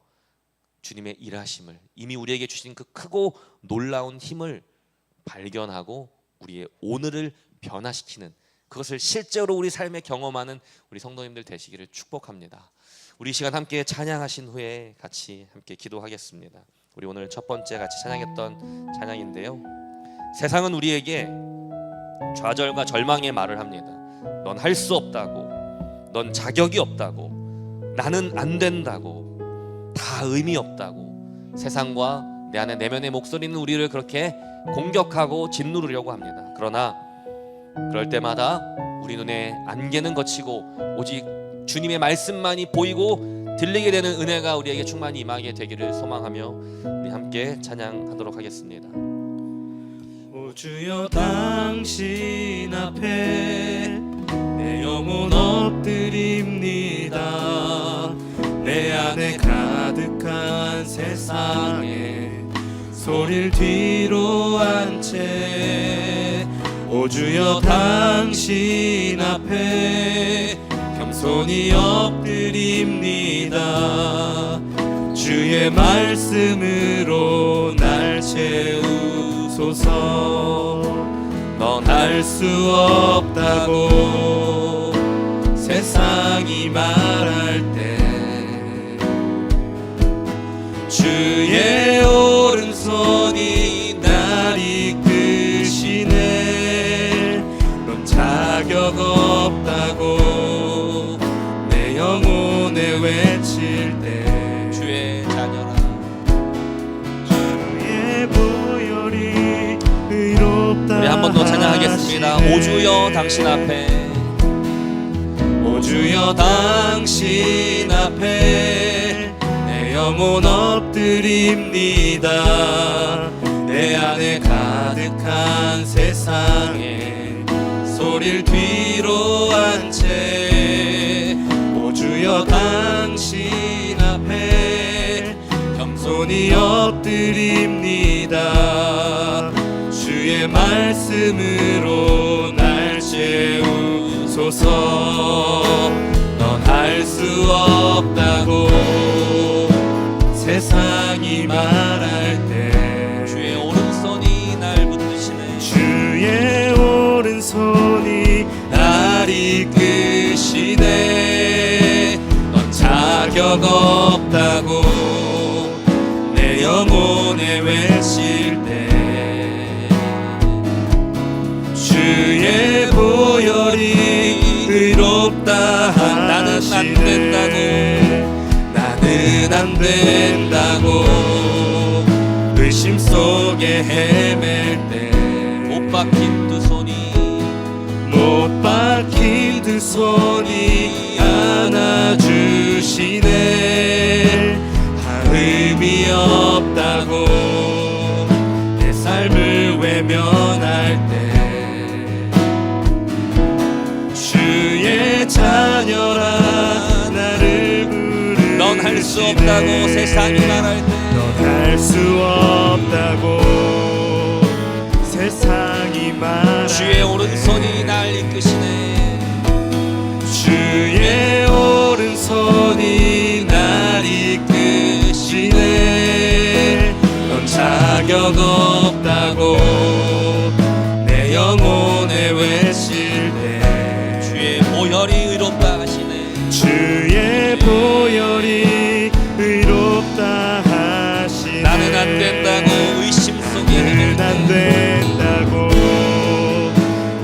주님의 일하심을, 이미 우리에게 주신 그 크고 놀라운 힘을 발견하고 우리의 오늘을 변화시키는, 그것을 실제로 우리 삶에 경험하는 우리 성도님들 되시기를 축복합니다. 우리 시간 함께 찬양하신 후에 같이 함께 기도하겠습니다. 우리 오늘 첫 번째 같이 찬양했던 찬양인데요, 세상은 우리에게 좌절과 절망의 말을 합니다. 넌 할 수 없다고, 넌 자격이 없다고, 나는 안 된다고, 다 의미 없다고, 세상과 내 안에 내면의 목소리는 우리를 그렇게 공격하고 짓누르려고 합니다. 그러나 그럴 때마다 우리 눈에 안개는 거치고 오직 주님의 말씀만이 보이고 들리게 되는 은혜가 우리에게 충만히 임하게 되기를 소망하며 우리 함께 찬양하도록 하겠습니다. 오 주여, 당신 앞에 내 영혼 엎드립니다. 내 안에 가득한 세상에 소리를 뒤로 한 채, 오 주여, 당신 앞에 겸손히 엎드립니다. 주의 말씀으로 날 채우소서. 넌 할 수 없다고 세상이 말할 때 주의 오른손이 날 이끄시네. 넌 자격 없다고 내 영혼에 외칠 때 주의 자녀라 주의 보혈이 의롭다. 우리 한 번 더 찬양하겠습니다. 오주여 당신 앞에 오주여 당신 앞에 내 영혼 엎드립니다. 내 안에 가득한 세상에 소리를 뒤로 한 채 오주여 당신 앞에 겸손히 엎드립니다. 주의 말씀으로 날 채우소서. 넌 할 수 없다고 세상이 말할 때 주의 오른손이 날 붙드시네. 주의 오른손이 날 이끄시네. 넌 자격 없다고 내 영혼에 외칠 때 주의 보혈이 의롭다 나는 안 하시네. 나는 안 된다고 의심 속에 헤맬 때 못 박힌 두 손이 못 박힌 두 손이 안아주시네. 의미 없다고 내 삶을 외면할 때 주의 자녀라 나를 부르시네. 넌 할 수 없다고 세상이 말할 때 넌 할 수 없다고 세상이 말할 주의 오른손이 날 이끄시네. 주의 오른손이 날 이끄시네. 넌 자격 없다고 내 영혼에 외칠 때 주의 보혈이 의롭다 하시네. 주의 보혈이 의롭다 하시네. 나는 안 된다고 의심 속에 헤맬 나는 안 때 된다고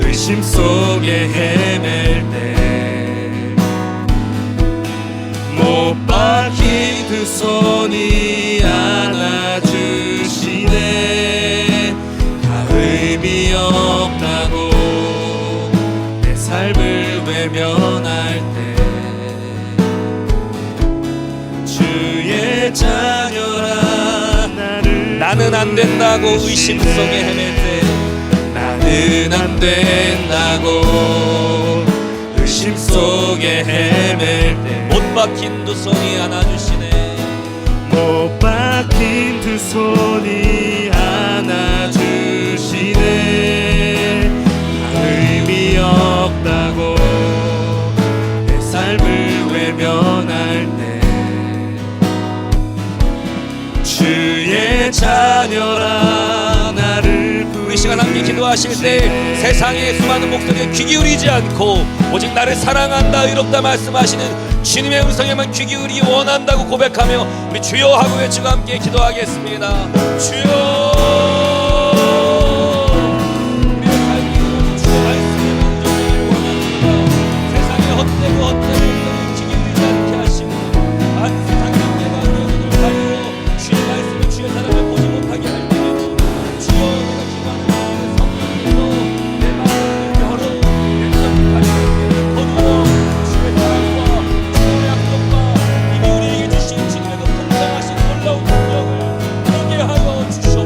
의심 속에 헤맬 때 못 박힌 두 손이 안아주시네. 다 의미 없다고 내 삶을 외면할 때 주의 자녀라 나는 안 된다고 의심 속에 헤맬 때 나는 안 된다고 의심 속에 헤맬 때 못 박힌 두 손이 안아주시네. 못 박힌 두 손이 안아주시네. 다 의미 없다고 내 삶을 외면할 때 주의 자녀라 나를 이 시간 함께 기도하실 때 세상의 수많은 목소리에 귀 기울이지 않고 오직 나를 사랑한다 의롭다 말씀하시는 주님의 음성에만 귀 기울이기 원한다고 고백하며 우리 주여 하고 외치고 함께 기도하겠습니다. 주여 우리의 삶이 주의 말씀에 만족되기 원합니다. 세상의 헛되고 헛되고 귀 기울이지 않게 하시고 만세상 경계가 여러분을 가리고 주의 말씀을 주의 사랑을 보지 못하게 할 때에도 주여 내가 기도하는 성령께서 내 마음을 열어 내 눈을 가리고 거두어 주의 사랑과 주의 약속과 이미 우리에게 주신 주님의 그 풍성하신 놀라운 능력을 보게 하여 주시옵소서.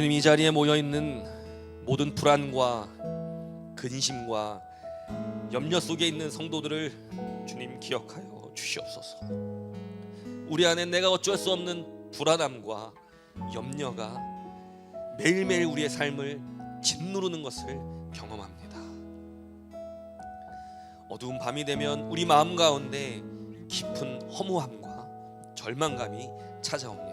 주님, 이 자리에 모여있는 모든 불안과 근심과 염려 속에 있는 성도들을 주님 기억하여 주시옵소서. 우리 안에 내가 어쩔 수 없는 불안함과 염려가 매일매일 우리의 삶을 짓누르는 것을 경험합니다. 어두운 밤이 되면 우리 마음 가운데 깊은 허무함과 절망감이 찾아옵니다.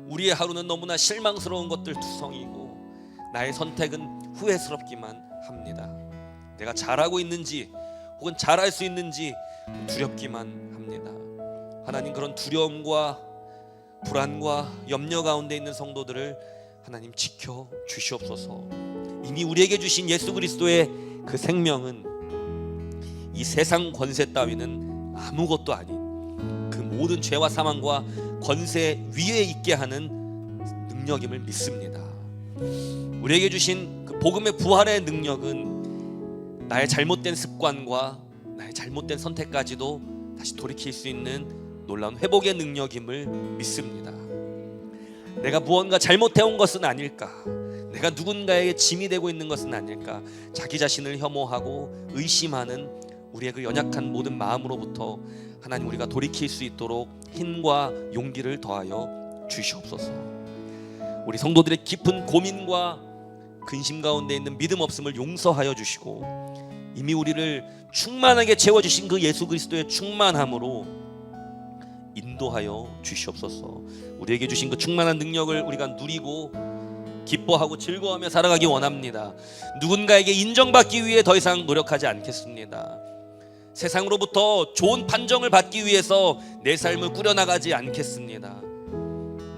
우리의 하루는 너무나 실망스러운 것들 투성이고 나의 선택은 후회스럽기만 합니다. 내가 잘하고 있는지 혹은 잘할 수 있는지 두렵기만 합니다. 하나님, 그런 두려움과 불안과 염려 가운데 있는 성도들을 하나님 지켜 주시옵소서. 이미 우리에게 주신 예수 그리스도의 그 생명은 이 세상 권세 따위는 아무것도 아닌 그 모든 죄와 사망과 권세 위에 있게 하는 능력임을 믿습니다. 우리에게 주신 그 복음의 부활의 능력은 나의 잘못된 습관과 나의 잘못된 선택까지도 다시 돌이킬 수 있는 놀라운 회복의 능력임을 믿습니다. 내가 무언가 잘못해온 것은 아닐까, 내가 누군가에게 짐이 되고 있는 것은 아닐까, 자기 자신을 혐오하고 의심하는 우리의 그 연약한 모든 마음으로부터 하나님, 우리가 돌이킬 수 있도록 힘과 용기를 더하여 주시옵소서. 우리 성도들의 깊은 고민과 근심 가운데 있는 믿음 없음을 용서하여 주시고, 이미 우리를 충만하게 채워주신 그 예수 그리스도의 충만함으로 인도하여 주시옵소서. 우리에게 주신 그 충만한 능력을 우리가 누리고 기뻐하고 즐거워하며 살아가기 원합니다. 누군가에게 인정받기 위해 더 이상 노력하지 않겠습니다. 세상으로부터 좋은 판정을 받기 위해서 내 삶을 꾸려나가지 않겠습니다.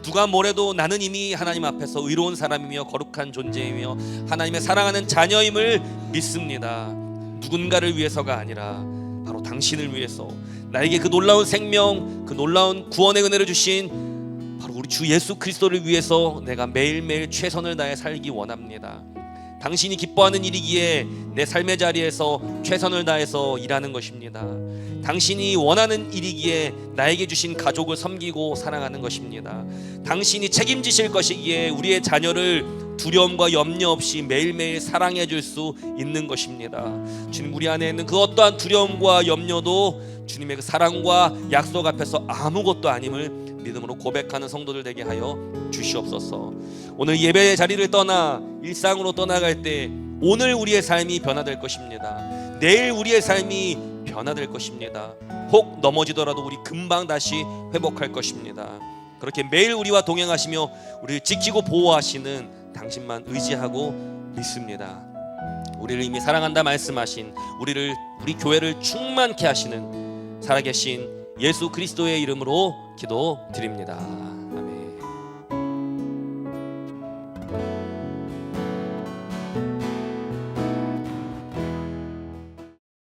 누가 뭐래도 나는 이미 하나님 앞에서 의로운 사람이며 거룩한 존재이며 하나님의 사랑하는 자녀임을 믿습니다. 누군가를 위해서가 아니라 바로 당신을 위해서, 나에게 그 놀라운 생명, 그 놀라운 구원의 은혜를 주신 바로 우리 주 예수 그리스도를 위해서 내가 매일매일 최선을 다해 살기 원합니다. 당신이 기뻐하는 일이기에 내 삶의 자리에서 최선을 다해서 일하는 것입니다. 당신이 원하는 일이기에 나에게 주신 가족을 섬기고 사랑하는 것입니다. 당신이 책임지실 것이기에 우리의 자녀를 두려움과 염려 없이 매일매일 사랑해 줄 수 있는 것입니다. 주님, 우리 안에 있는 그 어떠한 두려움과 염려도 주님의 그 사랑과 약속 앞에서 아무것도 아님을 믿음으로 고백하는 성도들 되게 하여 주시옵소서. 오늘 예배의 자리를 떠나 일상으로 떠나갈 때 오늘 우리의 삶이 변화될 것입니다. 내일 우리의 삶이 변화될 것입니다. 혹 넘어지더라도 우리 금방 다시 회복할 것입니다. 그렇게 매일 우리와 동행하시며 우리를 지키고 보호하시는 당신만 의지하고 믿습니다. 우리를 이미 사랑한다 말씀하신 우리 교회를 충만케 하시는 살아계신 예수 그리스도의 이름으로 기도드립니다.